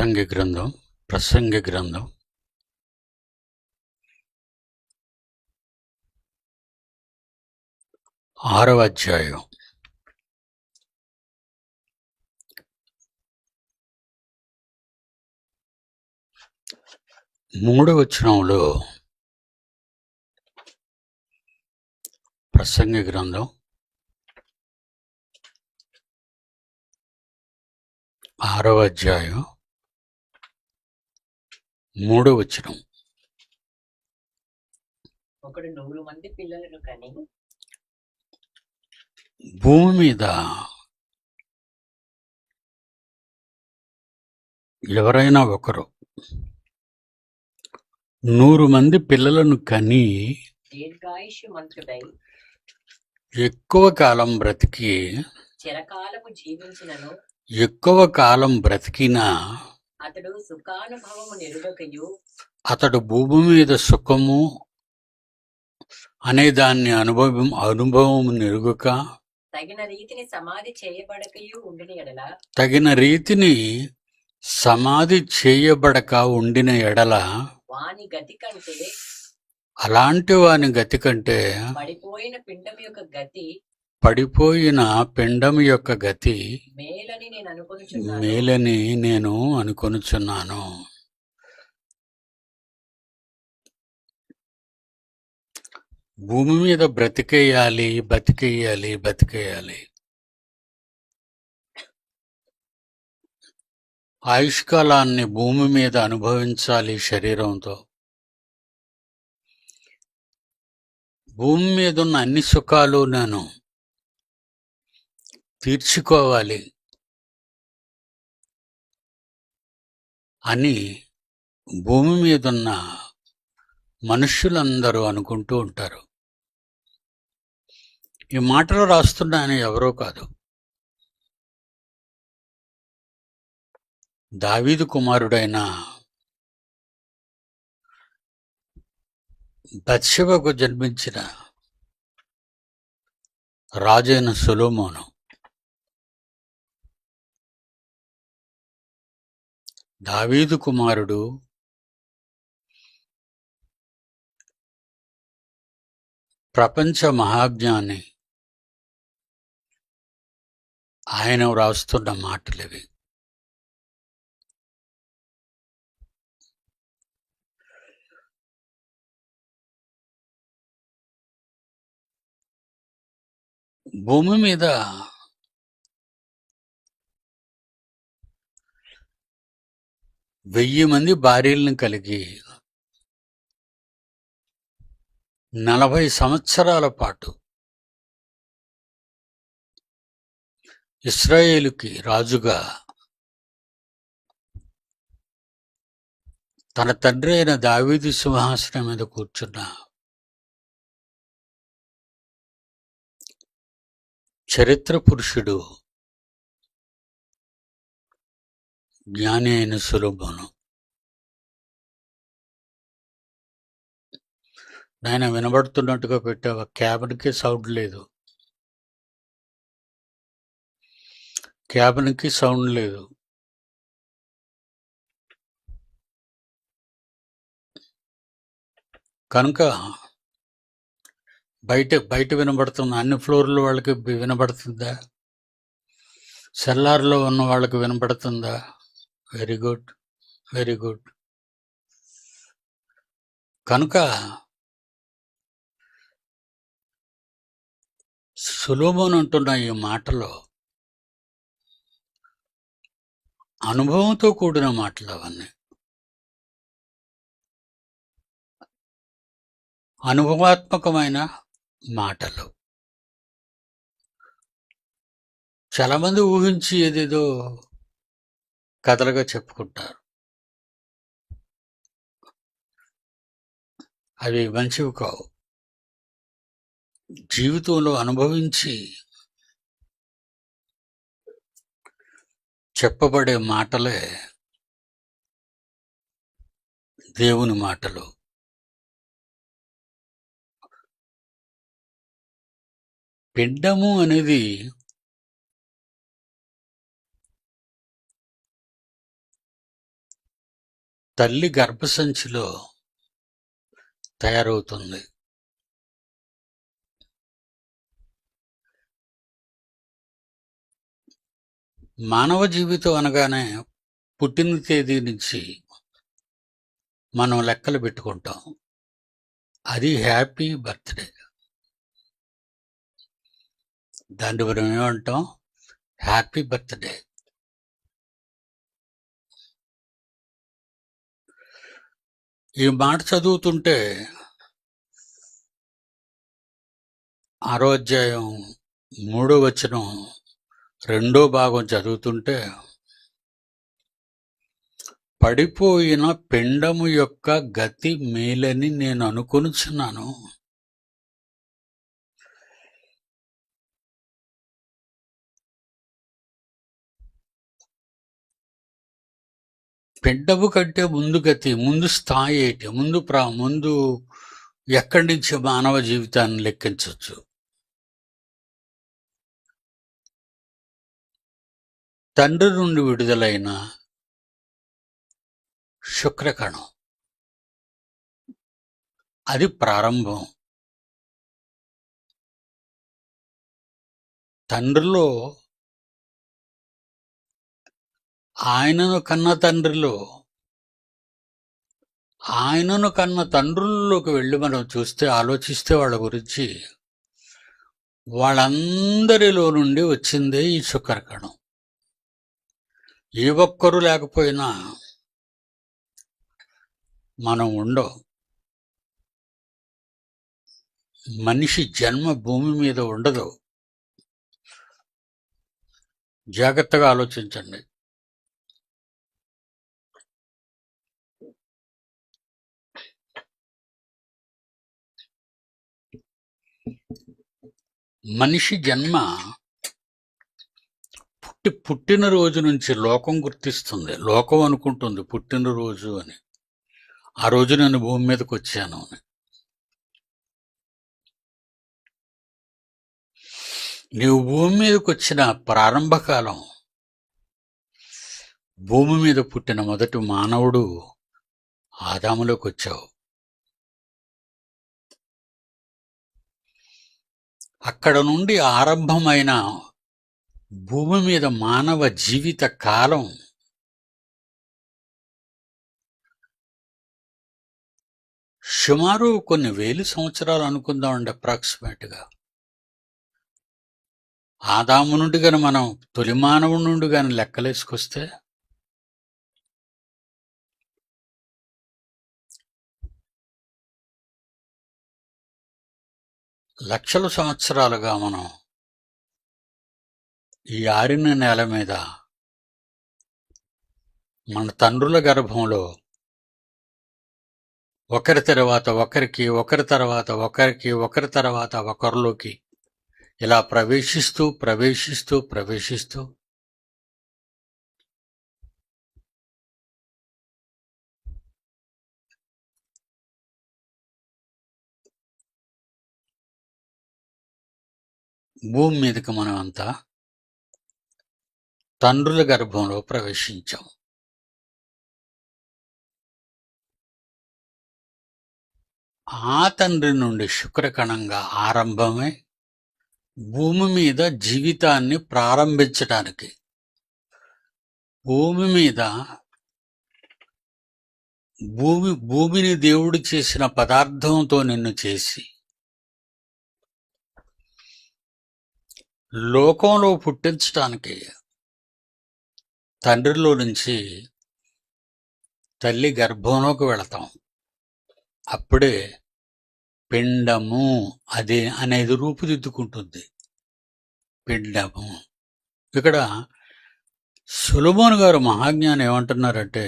ప్రసంగి గ్రంథం 6వ అధ్యాయం 3వ వచనంలో ప్రసంగి గ్రంథం 6వ అధ్యాయం 3వ వచనం. ఒకడు 100 మంది పిల్లలను కని భూమి మీద ఎవరైనా ఒకరు 100 మంది పిల్లలను కని దీర్ఘాయుష్మంతుడై ఎక్కువ కాలం బ్రతికి చిరకాలము జీవించినను ఎక్కువ కాలం బ్రతికినా అతడు సుఖానుభవము నిరుడకయు అతడు భూమి మీద సుఖము అనే దాన్ని అనుభవం నిరుగుక తగిన రీతిని సమాధి చేయబడకయు ఉండిన ఎడల వాని గతి కంటే అలాంటి వాని గతి కంటే పడిపోయిన పిండం యొక్క గతి మేలని నేను అనుకొనుచున్నాను. భూమి మీద బతికేయాలి. ఆయుష్కాలాన్ని భూమి మీద అనుభవించాలి. శరీరంతో భూమి మీద ఉన్న అన్ని సుఖాలు నేను తీర్చుకోవాలి అని భూమి మీద ఉన్న మనుష్యులందరూ అనుకుంటూ ఉంటారు. ఈ మాటలు రాస్తున్న ఆయన ఎవరో కాదు, దావీదు కుమారుడైన బత్షెబకు జన్మించిన రాజైన సొలొమోను. దావీదు కుమారుడు, ప్రపంచ మహాజ్ఞాని. ఆయన వ్రాస్తున్న మాటలివి. భూమి మీద వెయ్యి మంది భార్యలను కలిగి 40 సంవత్సరాల పాటు ఇశ్రాయేలుకి రాజుగా తన తండ్రి అయిన దావీదు సింహాసనం మీద కూర్చున్న చరిత్ర పురుషుడు, జ్ఞాని అయిన సొలొమోను. నాయన వినబడుతున్నట్టుగా పెట్టావా? క్యాబిన్కి సౌండ్ లేదు. కనుక బయట వినబడుతుంది. అన్ని ఫ్లోర్ల వాళ్ళకి వినబడుతుందా? సెల్లార్లో ఉన్న వాళ్ళకి వినబడుతుందా? Very good. కనుక సొలొమోను అంటున్న ఈ మాటలో అనుభవంతో కూడిన మాటలు, అవన్నీ అనుభవాత్మకమైన మాటలు. చాలా మంది ఊహించి ఏదేదో కథలుగా చెప్పుకుంటారు. అవి మంచివి కావు. జీవితంలో అనుభవించి చెప్పబడే మాటలే దేవుని మాటలు. పిండము అనేది తల్లి గర్భసంచిలో తయారవుతుంది. మానవ జీవితం అనగానే పుట్టిన తేదీ నుంచి మనం లెక్కలు పెట్టుకుంటాం. అది హ్యాపీ బర్త్డే. దాన్ని మనం ఏమంటాం? Happy birthday. ఈ మాట చదువుతుంటే 6వ అధ్యాయం 3వ వచనం 2వ భాగం చదువుతుంటే, పడిపోయిన పిండము యొక్క గతి మేలని నేను అనుకొనుచున్నాను. పిండము కంటే ముందు గతి, ముందు స్థాయి ఏంటి? ముందు ఎక్కడి నుంచి మానవ జీవితాన్ని లెక్కించవచ్చు? తండ్రి నుండి విడుదలైన శుక్రకణం. అది ప్రారంభం. తండ్రిలో, ఆయనను కన్న తండ్రిలో, ఆయనను కన్న తండ్రుల్లోకి వెళ్ళి మనం చూస్తే, ఆలోచిస్తే వాళ్ళ గురించి, వాళ్ళందరిలో నుండి వచ్చిందే ఈ శుక్రకణం. ఏ ఒక్కరు లేకపోయినా మనం ఉండవు. మనిషి జన్మ భూమి మీద ఉండదు. జాగ్రత్తగా ఆలోచించండి. మనిషి జన్మ పుట్టినరోజు నుంచి లోకం గుర్తిస్తుంది. లోకం అనుకుంటుంది పుట్టినరోజు అని. ఆ రోజు నేను భూమి మీదకి వచ్చాను అని. నీవు భూమి మీదకి వచ్చిన ప్రారంభకాలం, భూమి మీద పుట్టిన మొదటి మానవుడు ఆదాములోకి వచ్చావు. అక్కడ నుండి ఆరంభమైన భూమి మీద మానవ జీవిత కాలం సుమారు కొన్ని వేలు సంవత్సరాలు అనుకుందామండి, అప్రాక్సిమేట్గా. ఆదాము నుండి గాని మనం తొలి మానవుడి నుండి గాని లెక్కలేసుకొస్తే లక్షల సంవత్సరాలుగా మనం ఈ ఆరిన నేల మీద మన తండ్రుల గర్భంలో ఒకరి తర్వాత ఒకరికి, ఒకరి తర్వాత ఒకరికి, ఒకరి తర్వాత ఒకరిలోకి ఇలా ప్రవేశిస్తూ ప్రవేశిస్తూ ప్రవేశిస్తూ భూమి మీదకి మనం అంతా తండ్రుల గర్భంలో ప్రవేశించాం. ఆ తండ్రి నుండి శుక్రకణంగా ఆరంభమై భూమి మీద జీవితాన్ని ప్రారంభించడానికి, భూమి మీద భూమిని దేవుడు చేసిన పదార్థంతో నిన్ను చేసి లోకంలో పుట్టించటానికి తండ్రిలో నుంచి తల్లి గర్భంలోకి వెళతాం. అప్పుడే పిండము అనేది రూపుదిద్దుకుంటుంది. పిండము. ఇక్కడ సొలొమోను గారు మహాజ్ఞాని ఏమంటున్నారంటే,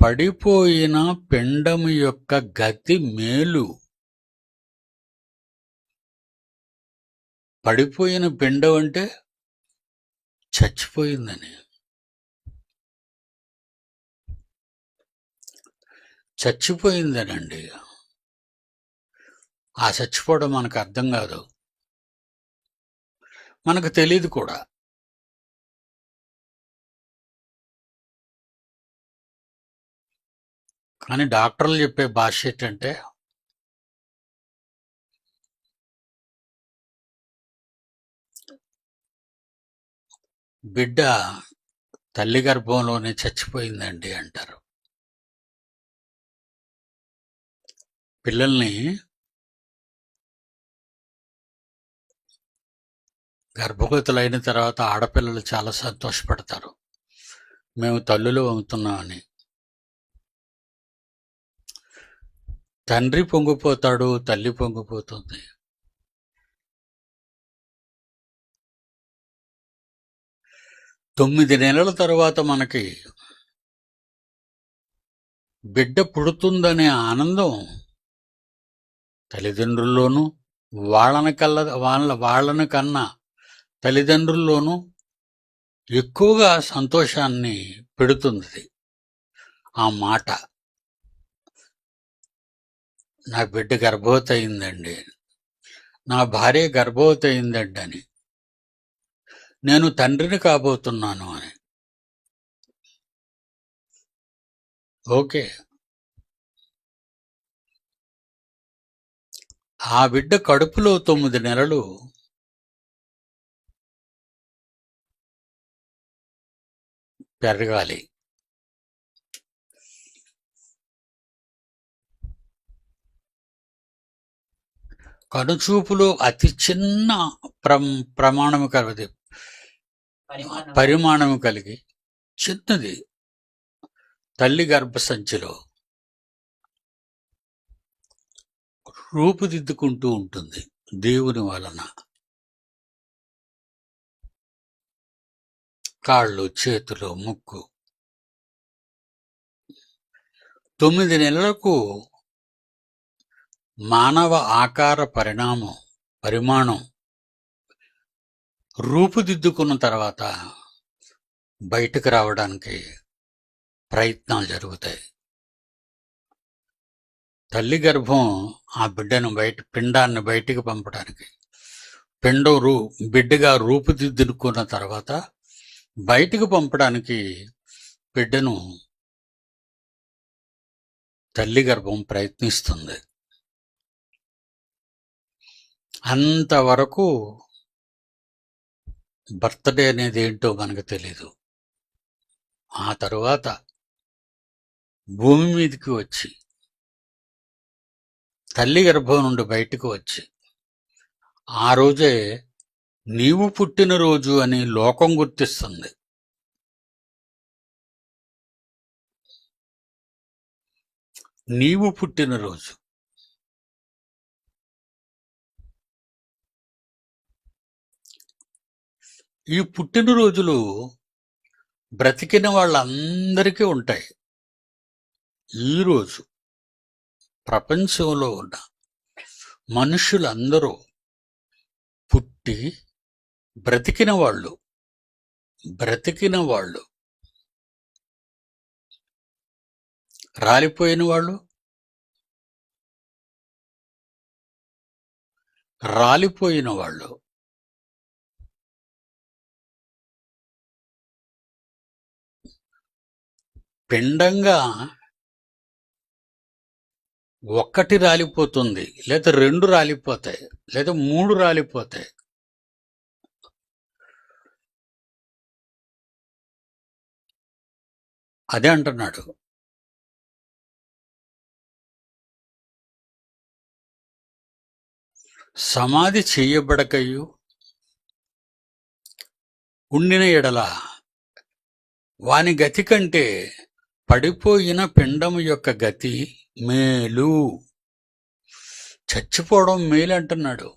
పడిపోయిన పిండము యొక్క గతి మేలు. పడిపోయిన పిండం అంటే చచ్చిపోయిందని. చచ్చిపోయిందనండి. ఆ చచ్చిపోవడం మనకు అర్థం కాదు, మనకు తెలియదు కూడా. కానీ డాక్టర్లు చెప్పే భాష ఏంటంటే బిడ్డ తల్లి గర్భంలోనే చచ్చిపోయిందండి అంటారు. పిల్లల్ని గర్భవతులైన తర్వాత ఆడపిల్లలు చాలా సంతోషపడతారు, మేము తల్లులు అవుతున్నామని. తండ్రి పొంగిపోతాడు, తల్లి పొంగిపోతుంది. తొమ్మిది నెలల తర్వాత మనకి బిడ్డ పుడుతుందనే ఆనందం తల్లిదండ్రుల్లోనూ వాళ్ళని కన్నా తల్లిదండ్రుల్లోనూ ఎక్కువగా సంతోషాన్ని పెడుతుంది. ఆ మాట, నా బిడ్డ గర్భవతి అయిందండి, నా భార్య గర్భవతి అయిందండి అని, నేను తండ్రిని కాబోతున్నాను అని. ఓకే, ఆ బిడ్డ కడుపులో 9 నెలలు పెరగాలి. కనుచూపులో అతి చిన్న ప్రమాణము కలిగి పరిమాణము కలిగి చిన్నది తల్లి గర్భసంచిలో రూపుదిద్దుకుంటూ ఉంటుంది దేవుని వలన. కాళ్ళు, చేతులు, ముక్కు. 9 నెలలకు మానవ ఆకార పరిమాణం రూపుదిద్దుకున్న తర్వాత బయటకు రావడానికి ప్రయత్నాలు జరుగుతాయి. తల్లి గర్భం ఆ పిండాన్ని బయటికి పంపడానికి, బిడ్డగా రూపుదిద్దుకున్న తర్వాత బయటికి పంపడానికి బిడ్డను తల్లి గర్భం ప్రయత్నిస్తుంది. అంతవరకు బర్త్డే అనేది ఏంటో మనకు తెలీదు. ఆ తరువాత భూమి మీదకి వచ్చి తల్లి గర్భం నుండి బయటకు వచ్చి ఆ రోజే నీవు పుట్టినరోజు అని లోకం గుర్తిస్తుంది. నీవు పుట్టినరోజు. ఈ పుట్టినరోజులు బ్రతికిన వాళ్ళందరికీ ఉంటాయి. ఈరోజు ప్రపంచంలో ఉన్న మనుషులందరూ పుట్టి బ్రతికిన వాళ్ళు రాలిపోయిన వాళ్ళు పిండంగా ఒక్కటి రాలిపోతుంది, లేదా 2 రాలిపోతాయి, లేదా 3 రాలిపోతాయి. అదే అంటున్నాడు. సమాధి చెయ్యబడకయు ఉండిన ఎడల వాని గతి కంటే పడిపోయిన పిండము యొక్క గతి మేలు. చచ్చిపోవడం మేలు అంటున్నాడు.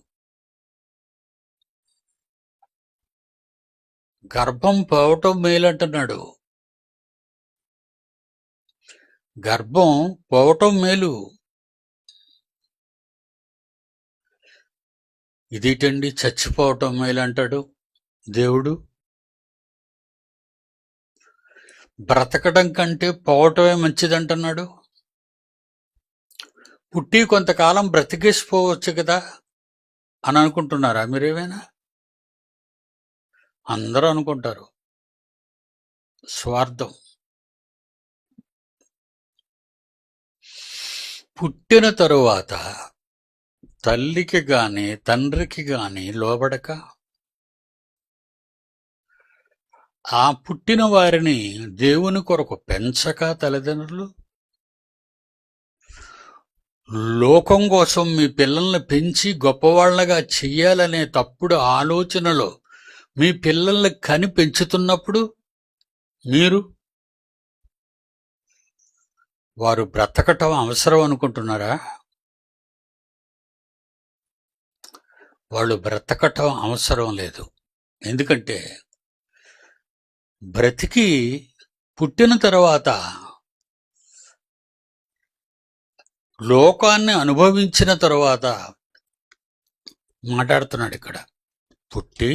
గర్భం పోవటం మేలు అంటున్నాడు. గర్భం పోవటం మేలు. ఇదేంటండి చచ్చిపోవటం మేలు అంటాడు దేవుడు? బ్రతకడం కంటే పోవటమే మంచిదంటున్నాడు. పుట్టి కొంతకాలం బ్రతికేసిపోవచ్చు కదా అని అనుకుంటున్నారా మీరేమైనా? అందరూ అనుకుంటారు. స్వార్థం. పుట్టిన తరువాత తల్లికి గాని తండ్రికి గాని లోబడక ఆ పుట్టిన వారిని దేవుని కొరకు పెంచక తల్లిదండ్రులు లోకం కోసం మీ పిల్లల్ని పెంచి గొప్పవాళ్లగా చెయ్యాలనే తప్పుడు ఆలోచనలో మీ పిల్లల్ని కని పెంచుతున్నప్పుడు మీరు వారు బ్రతకటం అవసరం అనుకుంటున్నారా? వాళ్ళు బ్రతకటం అవసరం లేదు. ఎందుకంటే బ్రతికి పుట్టిన తర్వాత లోకాన్ని అనుభవించిన తరువాత మాట్లాడుతున్నాడు ఇక్కడ. పుట్టి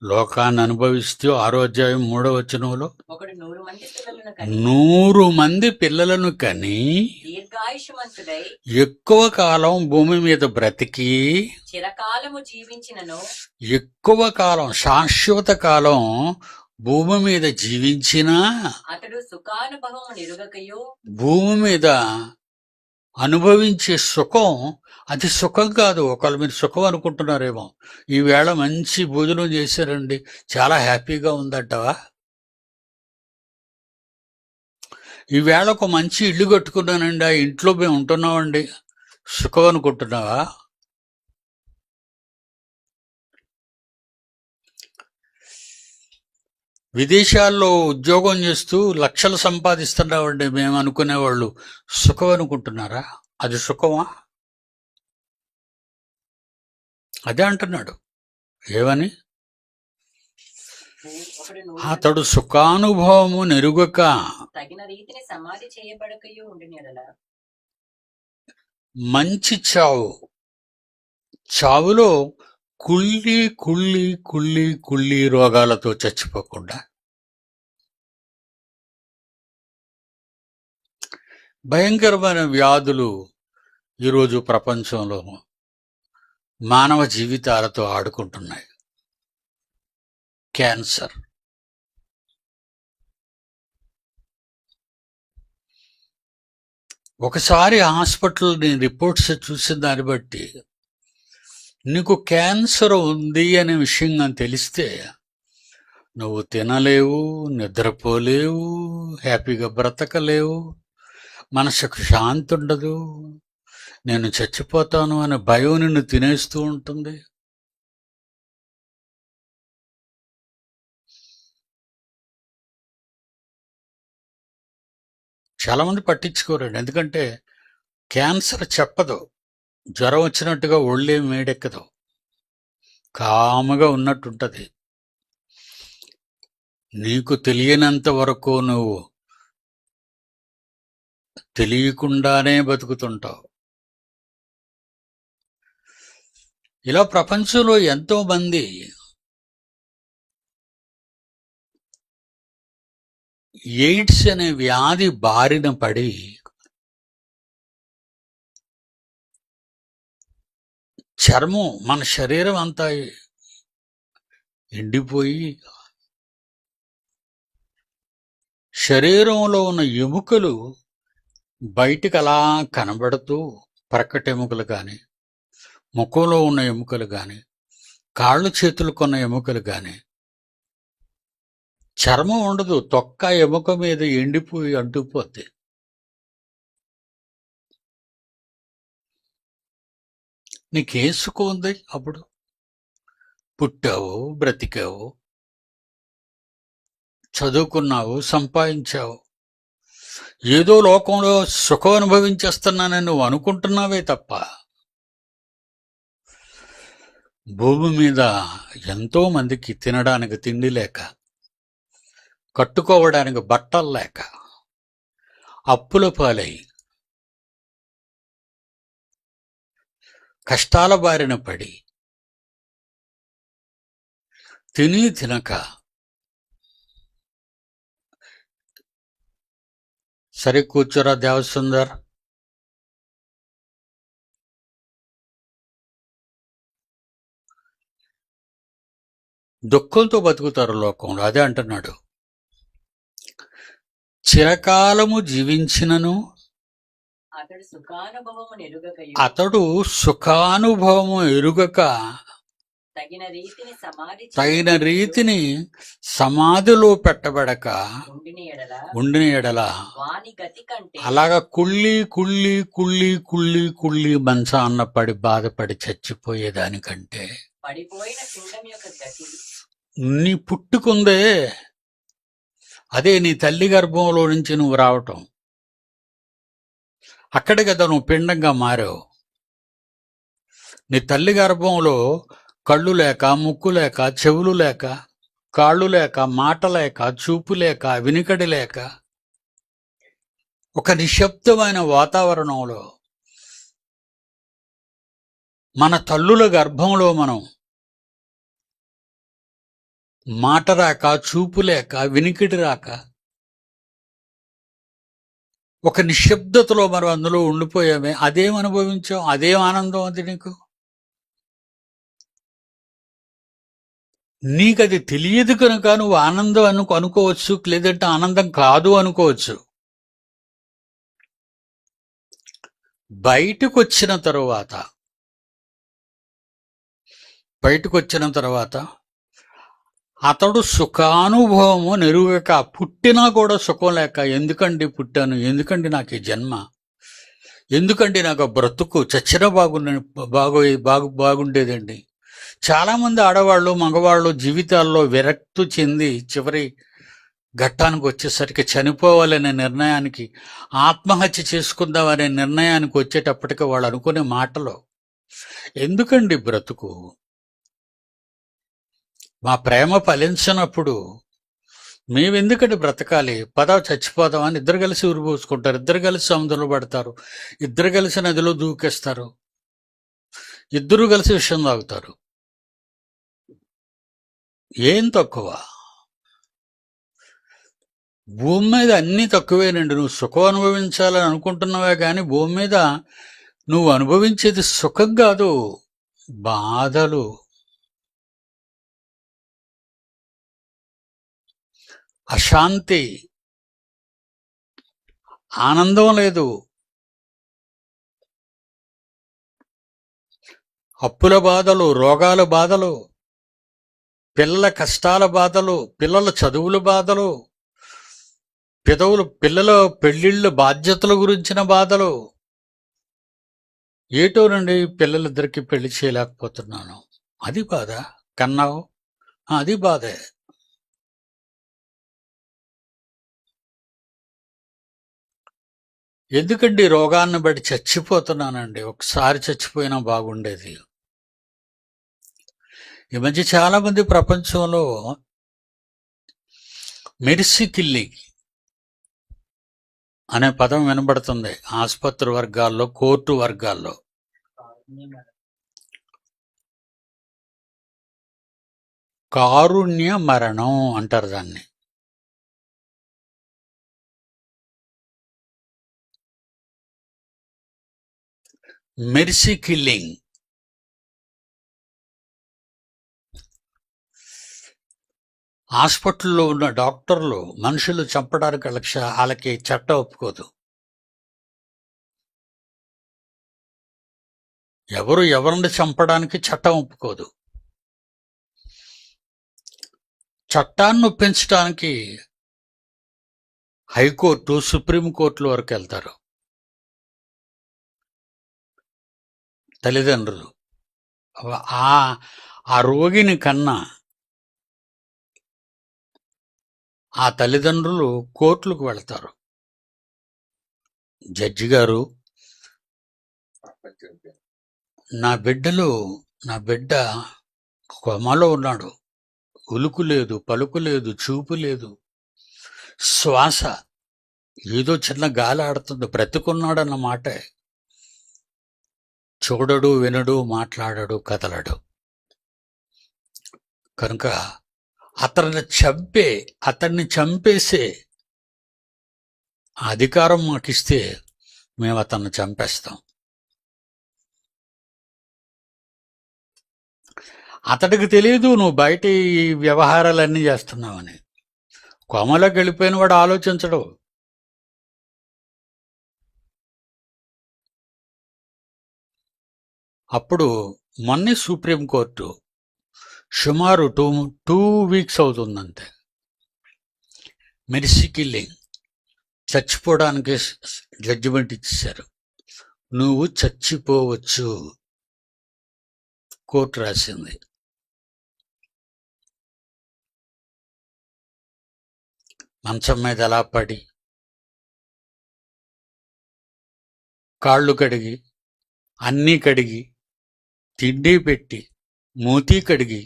లోకాన్ని అనుభవిస్తూ 6వ అధ్యాయం 3వ వచనంలో ఒకడు 100 మంది పిల్లలను కని 100 మంది పిల్లలను కని దీర్ఘాయుష్మంతుడై ఎక్కువ కాలం భూమి మీద బ్రతికి చిరకాలము జీవించినను ఎక్కువ కాలం శాశ్వత కాలం భూమి మీద జీవించినా అతడు సుఖానుభవము నిరుగకయు భూమి మీద అనుభవించే సుఖం అది సుఖం కాదు. ఒకళ్ళు మీరు సుఖం అనుకుంటున్నారేమో. ఈవేళ మంచి భోజనం చేశారండి, చాలా హ్యాపీగా ఉందంటావా? ఈవేళ ఒక మంచి ఇల్లు కట్టుకున్నానండి, ఆ ఇంట్లో మేము ఉంటున్నామండి, సుఖం అనుకుంటున్నావా? విదేశాల్లో ఉద్యోగం చేస్తూ లక్షలు సంపాదిస్తున్నామండి మేము అనుకునేవాళ్ళు సుఖం అనుకుంటున్నారా? అది సుఖమా? అదే అంటున్నాడు. ఏమని? ఒకడు 100 అతడు సుఖానుభవము నెరుగక తగిన రీతిని సమాధి చేయబడకయు ఉండిన యెడల మంచి చావులో కుళ్ళి కుళ్ళి కుళ్ళి కుళ్ళి రోగాలతో చచ్చిపోకుండా భయంకరమైన వ్యాధులు ఈరోజు ప్రపంచంలో మానవ జీవితాలతో ఆడుకుంటున్నాయి. క్యాన్సర్, ఒకసారి హాస్పిటల్ రిపోర్ట్స్ చూసిన దాన్ని బట్టి నీకు క్యాన్సర్ ఉంది అనే విషయం కానీ తెలిస్తే నువ్వు తినలేవు, నిద్రపోలేవు, హ్యాపీగా బ్రతకలేవు, మనసుకు శాంతి ఉండదు, నేను చచ్చిపోతాను అనే భయం నిన్ను తినేస్తూ ఉంటుంది. చాలామంది పట్టించుకోరండి. ఎందుకంటే క్యాన్సర్ చెప్పదు, జ్వరం వచ్చినట్టుగా ఒళ్ళేం వేడెక్కదు, కాముగా ఉన్నట్టుంటది. నీకు తెలియనంత వరకు నువ్వు తెలియకుండానే బతుకుతుంటావు. ఇలా ప్రపంచంలో ఎంతో మంది ఎయిడ్స్ అనే వ్యాధి బారిన పడి చర్మం, మన శరీరం అంతా ఎండిపోయి శరీరంలో ఉన్న ఎముకలు బయటికి అలా కనబడుతూ, ప్రక్కటెముకలు కానీ, ముఖంలో ఉన్న ఎముకలు కానీ, కాళ్ళు చేతులకు ఉన్న ఎముకలు కానీ, చర్మం ఉండదు, తొక్క ఎముక మీద ఎండిపోయి అంటుకుపోద్ది. నీకేం సుఖం ఉంది? అప్పుడు పుట్టావు, బ్రతికావు, చదువుకున్నావు, సంపాదించావు, ఏదో లోకంలో సుఖం అనుభవించేస్తున్నానని నువ్వు అనుకుంటున్నావే తప్ప భూమి మీద ఎంతో మందికి తినడానికి తిండి లేక, కట్టుకోవడానికి బట్టలు లేక, అప్పుల పాలై కష్టాల బారిన పడి తిని తినక, సరే కూర్చోరా దేవసుందర్, దుఃఖంతో బతుకుతారు లోకంలో. అదే అంటున్నాడు, చిరకాలము జీవించినను అతడు సుఖానుభవము నెరుగకయు అతడు సుఖానుభవము ఎరుగక తగిన రీతిని సమాధి తగిన చేయబడకయు రీతిని సమాధిలో పెట్టబడక ఉండిన ఎడల వాని గతి కంటే అలాగా కుళ్ళి మంచాన్న పడి బాధపడి చచ్చిపోయేదానికంటే పడిపోయిన పిండం యొక్క గతి నీ పుట్టుకుందే, అదే నీ తల్లి గర్భంలో నుంచి నువ్వు రావటం, అక్కడే కదా నువ్వు పిండంగా మారావు. నీ తల్లి గర్భంలో కళ్ళు లేక, ముక్కు లేక, చెవులు లేక, కాళ్ళు లేక, మాట లేక, చూపు లేక, వినికడి లేక, ఒక నిశ్శబ్దమైన వాతావరణంలో మన తల్లుల గర్భంలో మనం మాట రాక, చూపు లేక, వినికిడి రాక, ఒక నిశ్శబ్దతలో మనం అందులో ఉండిపోయామే. అదేం అనుభవించాం? అదేం ఆనందం అది నీకు? నీకది తెలియదు కనుక నువ్వు ఆనందం అనుకోవచ్చు, లేదంటే ఆనందం కాదు అనుకోవచ్చు. బయటకు వచ్చిన తరువాత అతడు సుఖానుభవము నెరుగక, పుట్టినా కూడా సుఖం లేక, ఎందుకండి పుట్టాను, ఎందుకండి నాకు ఈ జన్మ, ఎందుకండి నాకు బ్రతుకు, చచ్చిన బాగుండేదండి. చాలామంది ఆడవాళ్ళు, మగవాళ్ళు జీవితాల్లో విరక్తి చెంది చివరి ఘట్టానికి వచ్చేసరికి, చనిపోవాలనే నిర్ణయానికి, ఆత్మహత్య చేసుకుందామనే నిర్ణయానికి వచ్చేటప్పటికి వాళ్ళు అనుకునే మాటలు, ఎందుకండి బ్రతుకు, మా ప్రేమ ఫలించినప్పుడు మేమెందుకంటే బ్రతకాలి, చచ్చిపోదాం అని ఇద్దరు కలిసి ఉరిపోసుకుంటారు, ఇద్దరు కలిసి సముద్రంలో పడతారు, ఇద్దరు కలిసి నదిలో దూకేస్తారు, ఇద్దరు కలిసి విషయం తాగుతారు. ఏం తక్కువ? భూమి మీద అన్నీ తక్కువేనండి. నువ్వు సుఖం అనుభవించాలని అనుకుంటున్నావే కానీ భూమి మీద నువ్వు అనుభవించేది సుఖం కాదు, బాధలు. అశాంతి, ఆనందం లేదు. అప్పుల బాధలు, రోగాల బాధలు, పిల్లల కష్టాల బాధలు, పిల్లల చదువుల బాధలు, పిల్లల పెళ్లిళ్ళ బాధ్యతల గురించిన బాధలు. ఏటోనండి పిల్లలిద్దరికి పెళ్లి చేయలేకపోతున్నాను, అది బాధ. కన్నావు, అది బాధే. ఎందుకండి రోగాన్ని బట్టి చచ్చిపోతున్నానండి, ఒకసారి చచ్చిపోయినా బాగుండేది. ఈ మధ్య చాలా మంది ప్రపంచంలో మెర్సీ కిల్లింగ్ అనే పదం వినబడుతుంది. ఆసుపత్రి వర్గాల్లో, కోర్టు వర్గాల్లో కారుణ్య మరణం అంటారు దాన్ని. Mercy killing. హాస్పిటల్లో ఉన్న డాక్టర్లు మనుషులు చంపడానికి వాళ్ళకి చట్టం ఒప్పుకోదు. ఎవరిని చంపడానికి చట్టం ఒప్పుకోదు. చట్టాన్ని ఒప్పించడానికి హైకోర్టు, సుప్రీంకోర్టుల వరకు వెళ్తారు తల్లిదండ్రులు. ఆ రోగిని కన్నా ఆ తల్లిదండ్రులు కోర్టులకు వెళ్తారు. జడ్జి గారు, నా బిడ్డ కొమలో ఉన్నాడు, ఉలుకు లేదు, పలుకు లేదు, చూపు లేదు, శ్వాస ఏదో చిన్న గాలి ఆడుతుంది, బ్రతుకున్నాడన్న మాటే. చూడడు, వినడు, మాట్లాడడు, కదలడు. కనుక అతన్ని చంపేసే అధికారం మాకిస్తే మేము అతన్ని చంపేస్తాం. అతడికి తెలియదు నువ్వు బయట ఈ వ్యవహారాలన్నీ చేస్తున్నావని. కోమలోకి వెళ్ళిపోయిన వాడు ఆలోచించడు. అప్పుడు మొన్నే సుప్రీంకోర్టు సుమారు 2 వీక్స్ అవుతుందంతే, మెర్సీ కిల్లింగ్, చచ్చిపోవడానికి జడ్జిమెంట్ ఇచ్చేశారు. నువ్వు చచ్చిపోవచ్చు, కోర్టు రాసింది. మంచం మీద ఎలా పడి కాళ్ళు కడిగి అన్నీ కడిగి తిండి పెట్టి మూతి కడిగి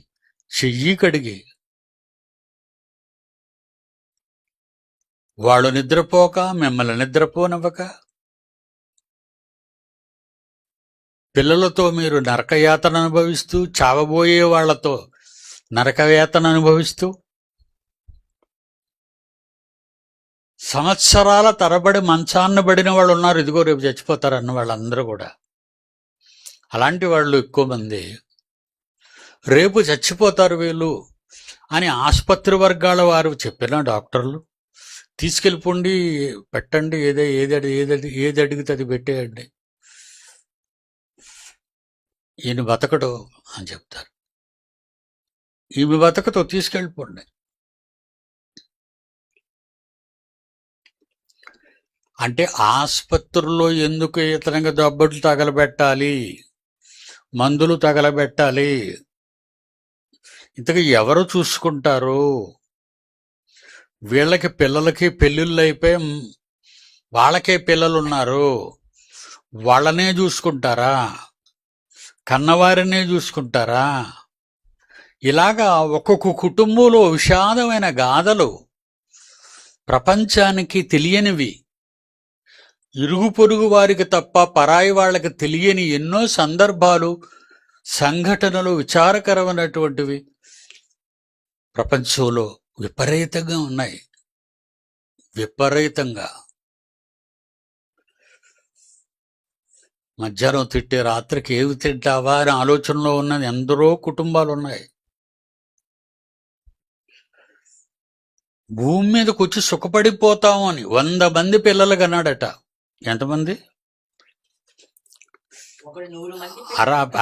చెయ్యి కడిగి వాళ్ళు నిద్రపోక మిమ్మల్ని నిద్రపోనివ్వక పిల్లలతో మీరు నరకయాతన అనుభవిస్తూ చావబోయే వాళ్లతో నరకయాతన అనుభవిస్తూ సంవత్సరాల తరబడి మంచాన్న పడిన వాళ్ళు ఉన్నారు. ఇదిగో రేపు చచ్చిపోతారన్న వాళ్ళందరూ కూడా. అలాంటి వాళ్ళు ఎక్కువ మంది రేపు చచ్చిపోతారు వీళ్ళు అని ఆసుపత్రి వర్గాల వారు చెప్పిన డాక్టర్లు తీసుకెళ్ళిపోండి, పెట్టండి, ఏది అడిగితే అది పెట్టేయండి, ఈయన బతకడు అని చెప్తారు. ఈమె బతకతో తీసుకెళ్ళిపోండి అంటే ఆసుపత్రుల్లో ఎందుకు ఇతరంగా దెబ్బలు తగలబెట్టాలి, మందులు తగలబెట్టాలి? ఇంతకు ఎవరు చూసుకుంటారు? వీళ్ళకి పిల్లలకి పెళ్ళిళ్ళు అయిపోయి వాళ్ళకే పిల్లలున్నారు, వాళ్ళనే చూసుకుంటారా? కన్నవారినే చూసుకుంటారా? ఇలాగా ఒక్కొక్క కుటుంబంలో విషాదమైన గాథలు, ప్రపంచానికి తెలియనివి, ఇరుగు పొరుగు వారికి తప్ప పరాయి వాళ్ళకి తెలియని ఎన్నో సందర్భాలు, సంఘటనలు విచారకరమైనటువంటివి ప్రపంచంలో విపరీతంగా ఉన్నాయి. విపరీతంగా మధ్యాహ్నం తిట్టే రాత్రికి ఏవి తింటావా అని ఆలోచనలో ఉన్నది ఎందరో కుటుంబాలు ఉన్నాయి. భూమి మీదకి వచ్చి సుఖపడిపోతాము అని 100 మంది పిల్లలు కన్నాడట. ఎంతమంది?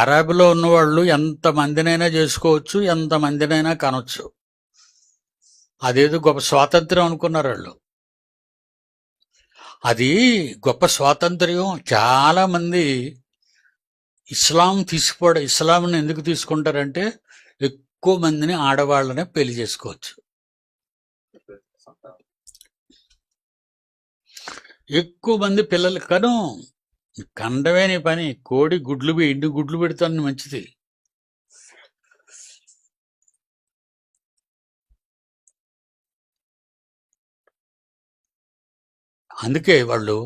అరాబిలో ఉన్నవాళ్ళు ఎంతమందినైనా చేసుకోవచ్చు, ఎంతమందినైనా కనొచ్చు. అదేదో గొప్ప స్వాతంత్ర్యం అనుకున్నారు వాళ్ళు. అది గొప్ప స్వాతంత్ర్యం. చాలా మంది ఇస్లాంని ఎందుకు తీసుకుంటారంటే ఎక్కువ మందిని ఆడవాళ్ళనే పెళ్లి చేసుకోవచ్చు, ఎక్కువ మంది పిల్లలు కండమే నీ పని. కోడి గుడ్లు ఎండు గుడ్లు పెడతాను మంచిది. అందుకే వాళ్ళు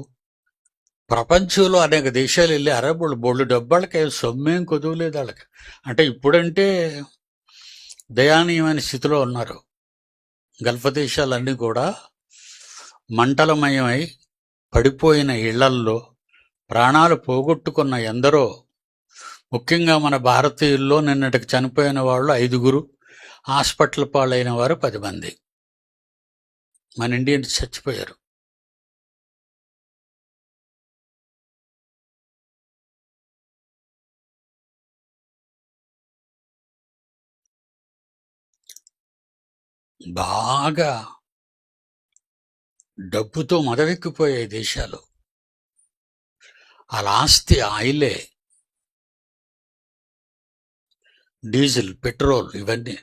ప్రపంచంలో అనేక దేశాలు వెళ్ళి అరబులు బోళ్ళు డబ్బాలకి సొమ్మేం కొదువలేదు వాళ్ళకి. అంటే ఇప్పుడంటే దయానీయమైన స్థితిలో ఉన్నారు. గల్ఫ్ దేశాలన్నీ కూడా మంటలమయమై పడిపోయిన ఇళ్లల్లో ప్రాణాలు పోగొట్టుకున్న ఎందరో, ముఖ్యంగా మన భారతీయుల్లో నిన్నటికి చనిపోయిన వాళ్ళు 5, హాస్పిటల్ పాలైన వారు 10 మంది. మన ఇండియన్స్ చచ్చిపోయారు. బాగా డబ్బుతో మదవెక్కిపోయాయి దేశాలు. వాళ్ళ ఆస్తి ఆయిలే, డీజిల్, పెట్రోల్, ఇవన్నీ,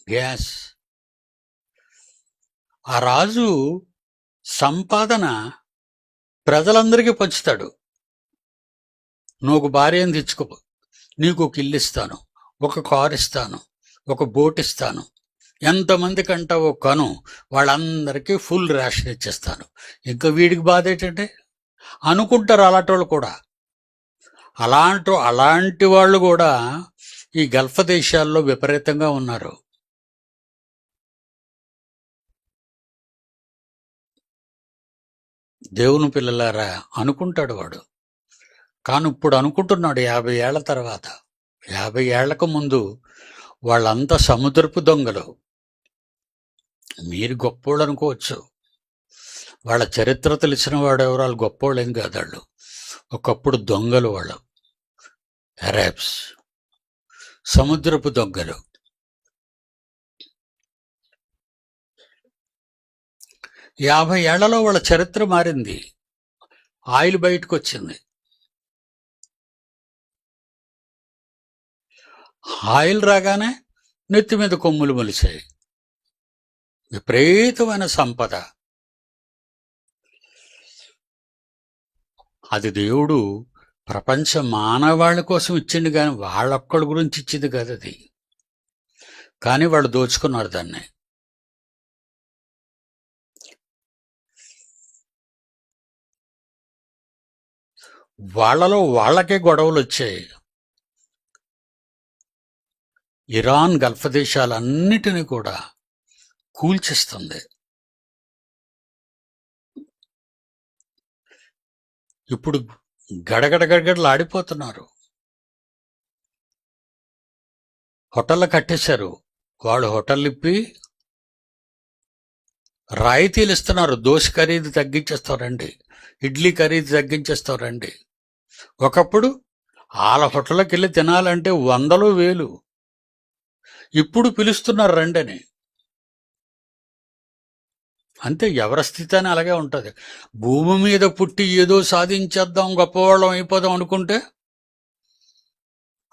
గ్యాస్. ఆ రాజు సంపాదన ప్రజలందరికీ పంచుతాడు. నువ్వు ఒక భార్యను తెచ్చుకో, నీకు ఒక ఇల్లు ఇస్తాను, ఒక కారు ఇస్తాను, ఒక బోట్ ఇస్తాను, ఎంతమంది కంటావో కను, వాళ్ళందరికీ ఫుల్ రేషన్ ఇచ్చేస్తాను. ఇంకా వీడికి బాధ ఏంటంటే అనుకుంటారు అలాంటి వాళ్ళు కూడా. అలాంటి వాళ్ళు కూడా ఈ గల్ఫ్ దేశాల్లో విపరీతంగా ఉన్నారు. దేవుని పిల్లలారా అనుకుంటాడు వాడు. కానీ ఇప్పుడు అనుకుంటున్నాడు 50 ఏళ్ల తర్వాత. 50 ఏళ్లకు ముందు వాళ్ళంతా సముద్రపు దొంగలు. మీరు గొప్పోళ్ళు అనుకోవచ్చు, వాళ్ళ చరిత్ర తెలిసిన వాడు ఎవరు, వాళ్ళు గొప్పోళ్ళు ఏం కాదు. వాళ్ళు ఒకప్పుడు దొంగలు. వాళ్ళు అరబ్స్, సముద్రపు దొంగలు. 50 ఏళ్లలో వాళ్ళ చరిత్ర మారింది. ఆయిల్ బయటకు వచ్చింది. ఆయిల్ రాగానే నెత్తి మీద కొమ్ములు మొలిచాయి. విపరీతమైన సంపద. అది దేవుడు ప్రపంచ మానవాళి కోసం ఇచ్చింది, కానీ వాళ్ళొక్కడి గురించి ఇచ్చింది కాదు అది. కానీ వాళ్ళు దోచుకున్నారు దాన్ని. వాళ్ళలో వాళ్ళకే గొడవలు వచ్చాయి. ఇరాన్ గల్ఫ్ దేశాలన్నిటినీ కూడా కూల్చిస్తుంది. ఇప్పుడు గడగడలాడిపోతున్నారు. హోటళ్ళు కట్టేశారు. వాళ్ళు హోటళ్ళు ఇప్పి రాయితీలు ఇస్తున్నారు. దోశ ఖరీదు తగ్గించేస్తారండి, ఇడ్లీ ఖరీదు తగ్గించేస్తారండి. ఒకప్పుడు వాళ్ళ హోటళ్ళకి వెళ్ళి తినాలంటే 100 1000. ఇప్పుడు పిలుస్తున్నారు రండని. అంతే, ఎవరి స్థితి అని అలాగే ఉంటుంది. భూమి మీద పుట్టి ఏదో సాధించేద్దాం, గొప్పవాళ్ళం అయిపోదాం అనుకుంటే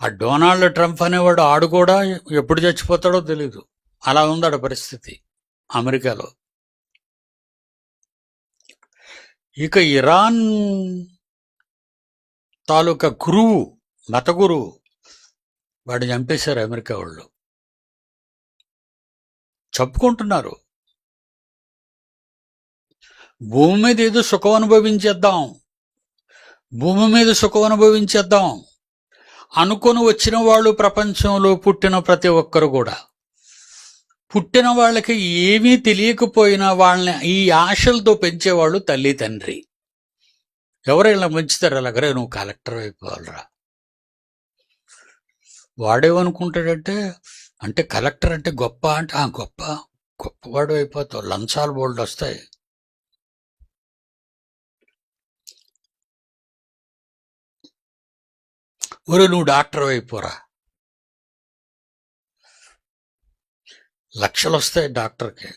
ఆ డొనాల్డ్ ట్రంప్ అనేవాడు ఆడు కూడా ఎప్పుడు చచ్చిపోతాడో తెలీదు. అలా ఉంది ఆడ పరిస్థితి అమెరికాలో. ఇక ఇరాన్ తాలూకా గురువు, మత గురువు, వాడిని చంపేశారు అమెరికా వాళ్ళు. చెప్పుకుంటున్నారు భూమి మీద ఏదో సుఖం అనుభవించేద్దాం, భూమి మీద సుఖం అనుభవించేద్దాం అనుకొని వచ్చిన వాళ్ళు ప్రపంచంలో పుట్టిన ప్రతి ఒక్కరు కూడా, పుట్టిన వాళ్ళకి ఏమీ తెలియకపోయినా వాళ్ళని ఈ ఆశలతో పెంచేవాళ్ళు తల్లి తండ్రి. ఎవరైనా పెంచుతారు అలాగరే, నువ్వు కలెక్టర్ అయిపోవాలరా. వాడేమనుకుంటాడంటే, అంటే కలెక్టర్ అంటే గొప్ప, అంటే గొప్పవాడు అయిపోతావు, లంచాలు బోల్డ్ వస్తాయి. ఒరే నువ్వు డాక్టర్ అయిపోరా, లక్షలు వస్తాయి డాక్టర్కి.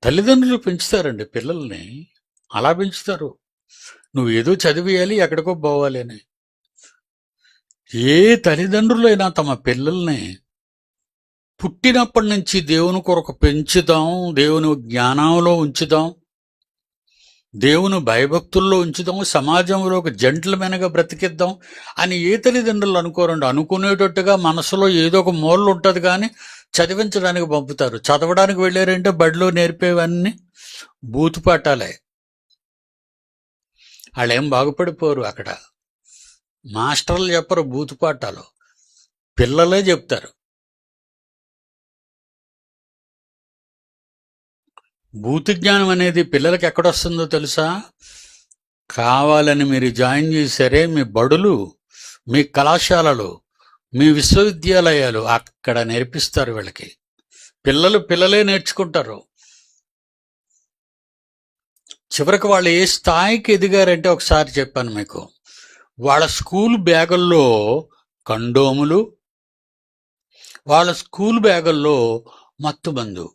తల్లిదండ్రులు పెంచుతారండి పిల్లల్ని, అలా పెంచుతారు. నువ్వు ఏదో చదివేయాలి, ఎక్కడికో పోవాలి అని. ఏ తల్లిదండ్రులైనా తమ పిల్లల్ని పుట్టినప్పటి నుంచి దేవుని కొరకు పెంచుదాం, దేవుని జ్ఞానంలో ఉంచుదాం, దేవుని భయభక్తుల్లో ఉంచుదాం, సమాజంలో ఒక జెంట్లమెన్గా బ్రతికిద్దాం అని ఏ తల్లిదండ్రులు అనుకోరండి. అనుకునేటట్టుగా మనసులో ఏదో ఒక మూలలు ఉంటుంది, కానీ చదివించడానికి పంపుతారు. చదవడానికి వెళ్ళారంటే బడిలో నేర్పేవన్నీ బూతుపాఠాలే. వాళ్ళేం బాగుపడిపోరు. అక్కడ మాస్టర్లు చెప్పరు బూతుపాఠాలు, పిల్లలే చెప్తారు. భూతి జ్ఞానం అనేది పిల్లలకి ఎక్కడొస్తుందో తెలుసా? కావాలని మీరు జాయిన్ చేశారే మీ బడులు, మీ కళాశాలలు, మీ విశ్వవిద్యాలయాలు, అక్కడ నేర్పిస్తారు వీళ్ళకి. పిల్లలే నేర్చుకుంటారు. చివరికి వాళ్ళు ఏ స్థాయికి ఎదిగారంటే ఒకసారి చెప్పాను మీకు. వాళ్ళ స్కూల్ బ్యాగుల్లో కండోములు, వాళ్ళ స్కూల్ బ్యాగుల్లో మత్తుమందు.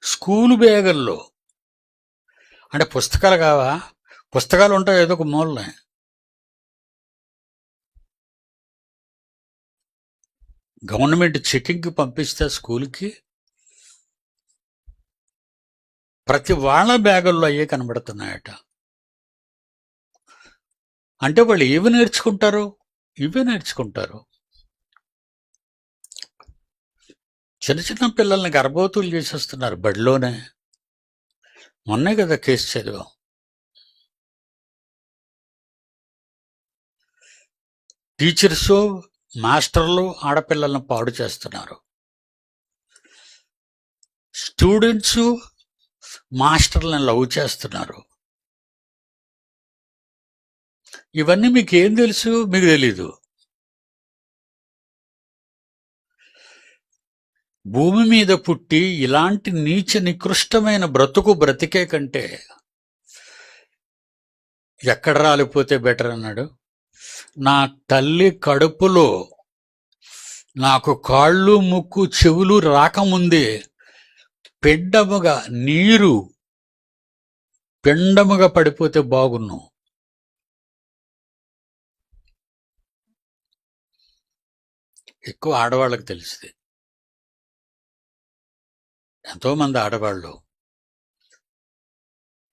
స్కూల్ బ్యాగుల్లో అంటే పుస్తకాలు కావా? పుస్తకాలు ఉంటాయి ఏదో ఒక మూలనే. గవర్నమెంట్ చెకింగ్కి పంపిస్తే స్కూల్కి ప్రతి వాళ్ళ బ్యాగుల్లో అయ్యే కనబడుతున్నాయట. అంటే వాళ్ళు ఏవి నేర్చుకుంటారు? ఇవే నేర్చుకుంటారు. చిన్న చిన్న పిల్లల్ని గర్భవతులు చేసేస్తున్నారు బడిలోనే. మొన్నే కదా కేసు చదివాం. టీచర్సు, మాస్టర్లు ఆడపిల్లలను పాడు చేస్తున్నారు. స్టూడెంట్స్ మాస్టర్లను లవ్ చేస్తున్నారు. ఇవన్నీ మీకు ఏం తెలుసు? మీకు తెలీదు. భూమి మీద పుట్టి ఇలాంటి నీచ నికృష్టమైన బ్రతుకు బ్రతికే కంటే ఎక్కడ రాలిపోతే బెటర్ అన్నాడు. నా తల్లి కడుపులో నాకు కాళ్ళు ముక్కు చెవులు రాకముందే పిండముగా నీరు పిండముగా పడిపోతే బాగున్ను. ఎక్కువ ఆడవాళ్ళకి తెలిసింది. ఎంతోమంది ఆడవాళ్ళు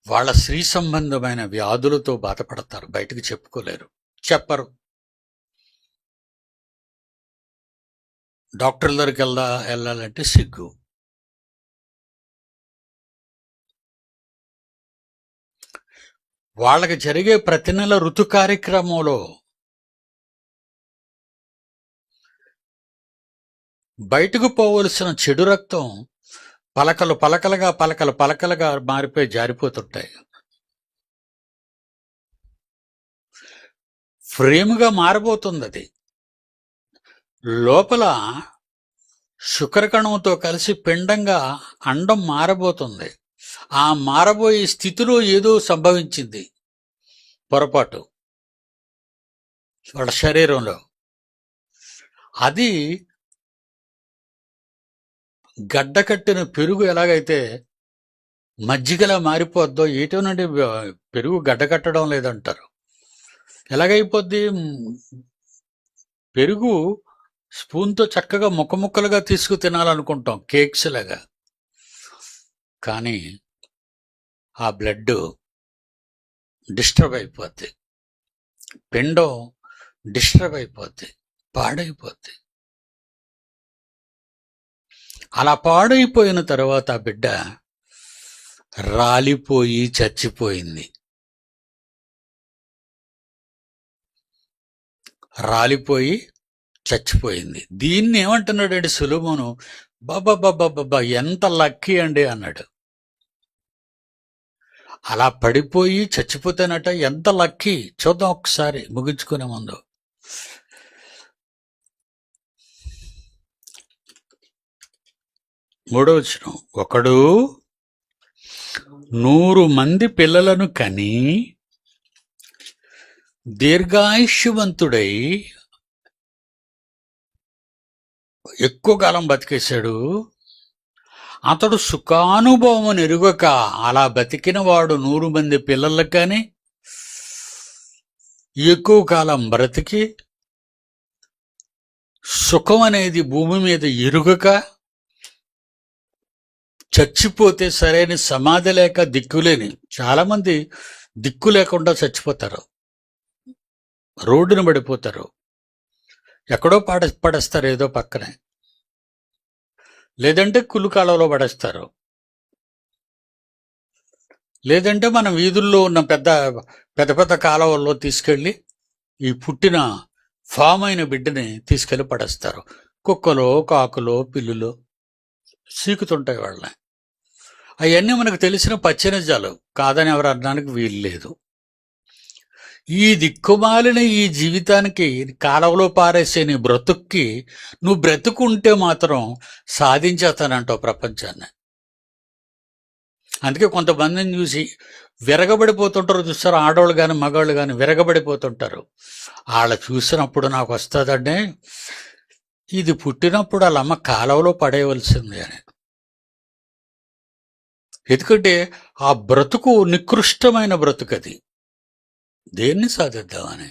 వాళ్ళ స్త్రీ సంబంధమైన వ్యాధులతో బాధపడతారు, బయటకు చెప్పుకోలేరు, చెప్పరు. డాక్టర్ దగ్గరికి వెళ్ళాలంటే సిగ్గు. వాళ్ళకి జరిగే ప్రతి నెల ఋతు కార్యక్రమంలో బయటకు పోవలసిన చెడు రక్తం పలకలుగా మారిపోయి జారిపోతుంటాయి. ఫ్రేమ్గా మారబోతుంది. అది లోపల శుక్రకణంతో కలిసి పిండంగా అండం మారబోతుంది. ఆ మారబోయే స్థితిలో ఏదో సంభవించింది పొరపాటు వాళ్ళ శరీరంలో. అది గడ్డకట్టిన పెరుగు ఎలాగైతే మజ్జిగలా మారిపోద్దో, ఏటోనండి పెరుగు గడ్డకట్టడం లేదంటారు. ఎలాగైపోద్ది? పెరుగు స్పూన్తో చక్కగా ముక్కలుగా తీసుకు తినాలనుకుంటాం, కేక్స్ లాగా. కానీ ఆ బ్లడ్ డిస్టర్బ్ అయిపోద్ది, పిండం డిస్టర్బ్ అయిపోద్ది, పాడైపోద్ది. అలా పాడైపోయిన తర్వాత ఆ బిడ్డ రాలిపోయి చచ్చిపోయింది. రాలిపోయి చచ్చిపోయింది. దీన్ని ఏమంటున్నాడండి సొలొమోను? బాబా ఎంత లక్కీ అండి అన్నాడు. అలా పడిపోయి చచ్చిపోతేనట ఎంత లక్కీ. చూద్దాం ఒకసారి ముగించుకునే ముందు. మూడో వచనం. ఒకడు 100 మంది పిల్లలను కని దీర్ఘాయుష్యవంతుడై ఎక్కువ కాలం బతికేశాడు. అతడు సుఖానుభవం ఎరుగక అలా బతికిన వాడు 100 మంది పిల్లలకు కానీ ఎక్కువ కాలం బ్రతికి సుఖం అనేది భూమి మీద ఎరుగక చచ్చిపోతే సరైన సమాధి లేక దిక్కులేని. చాలామంది దిక్కు లేకుండా చచ్చిపోతారు, రోడ్డున పడిపోతారు, ఎక్కడో పడేస్తారు ఏదో పక్కనే, లేదంటే కుళ్ళు కాలంలో పడేస్తారు, లేదంటే మన వీధుల్లో ఉన్న పెద్ద కాలువల్లో తీసుకెళ్ళి ఈ పుట్టిన ఫామ్ అయిన బిడ్డని తీసుకెళ్ళి పడేస్తారు. కుక్కలో కాకులో పిల్లులో సీకుతుంటాయి వాళ్ళని. అవన్నీ మనకు తెలిసిన పచ్చినిజాలు, కాదని ఎవరు అనడానికి వీలు లేదు. ఈ దిక్కుమాలిన ఈ జీవితానికి కాలువలో పారేసే నీ బ్రతుక్కి నువ్వు బ్రతుకుంటే మాత్రం సాధించేస్తానంటావు ప్రపంచాన్ని. అందుకే కొంతమందిని చూసి విరగబడిపోతుంటారు, చూస్తారు. ఆడవాళ్ళు కానీ మగవాళ్ళు కానీ విరగబడిపోతుంటారు. వాళ్ళ చూసినప్పుడు నాకు వస్తుందంటే, ఇది పుట్టినప్పుడు వాళ్ళ అమ్మ కాలువలో పడేయవలసింది అని. ఎందుకంటే ఆ బ్రతుకు నికృష్టమైన బ్రతుకు. అది దేన్ని సాధిద్దామని?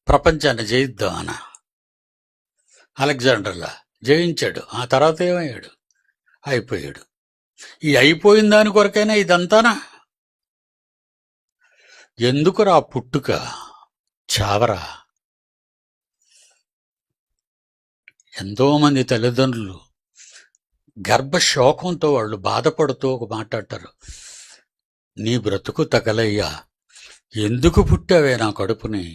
ప్రపంచాన్ని జయిద్దామనా? అలెగ్జాండర్లా జయించాడు, ఆ తర్వాత ఏమయ్యాడు? అయిపోయాడు. ఈ అయిపోయిన దాని కొరకైనా ఇదంతానా? ఎందుకురా పుట్టుక, చావరా? ఎంతోమంది తల్లిదండ్రులు గర్భశోకంతో వాళ్ళు బాధపడుతూ ఒక మాట అంటారు, నీ బ్రతుకు తగలయ్యా, ఎందుకు పుట్టావే నా కడుపుని,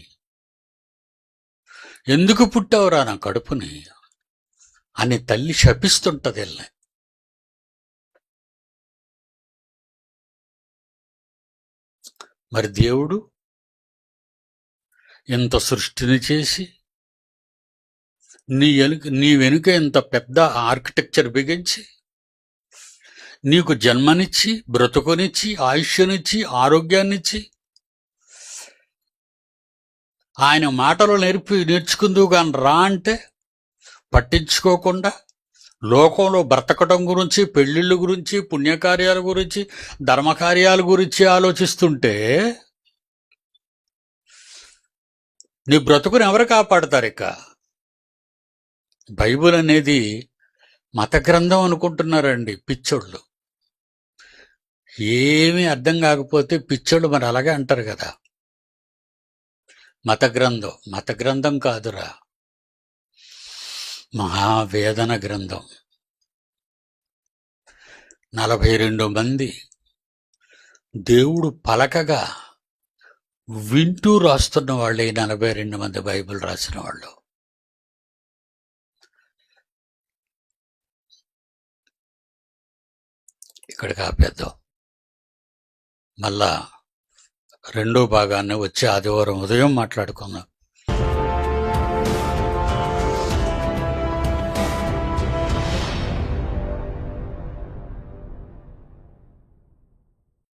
ఎందుకు పుట్టావురా నా కడుపుని అని తల్లి శపిస్తుంటది. మరి దేవుడు ఇంత సృష్టిని చేసి నీ వెనుక ఇంత పెద్ద ఆర్కిటెక్చర్ బిగించి నీకు జన్మనిచ్చి బ్రతుకునిచ్చి ఆయుష్యనిచ్చి ఆరోగ్యాన్నిచ్చి ఆయన మాటలు నేర్చుకుందువు కానీ రా అంటే పట్టించుకోకుండా లోకంలో బ్రతకటం గురించి, పెళ్లిళ్ళ గురించి, పుణ్యకార్యాల గురించి, ధర్మకార్యాల గురించి ఆలోచిస్తుంటే నీ బ్రతుకుని ఎవరు కాపాడతారు? ఇక బైబిల్ అనేది మత గ్రంథం అనుకుంటున్నారండి పిచ్చోళ్ళు. ఏమీ అర్థం కాకపోతే పిచ్చోళ్ళు మరి అలాగే అంటారు కదా. మత గ్రంథం కాదురా, మహావేదన గ్రంథం. 42 మంది దేవుడు పలకగా వింటూ రాస్తున్న వాళ్ళే 42 మంది బైబిల్ రాసిన వాళ్ళు. ఇక్కడికి ఆపేద్దాం. మళ్ళా రెండో భాగాన్ని వచ్చే ఆదివారం ఉదయం మాట్లాడుకుందాం.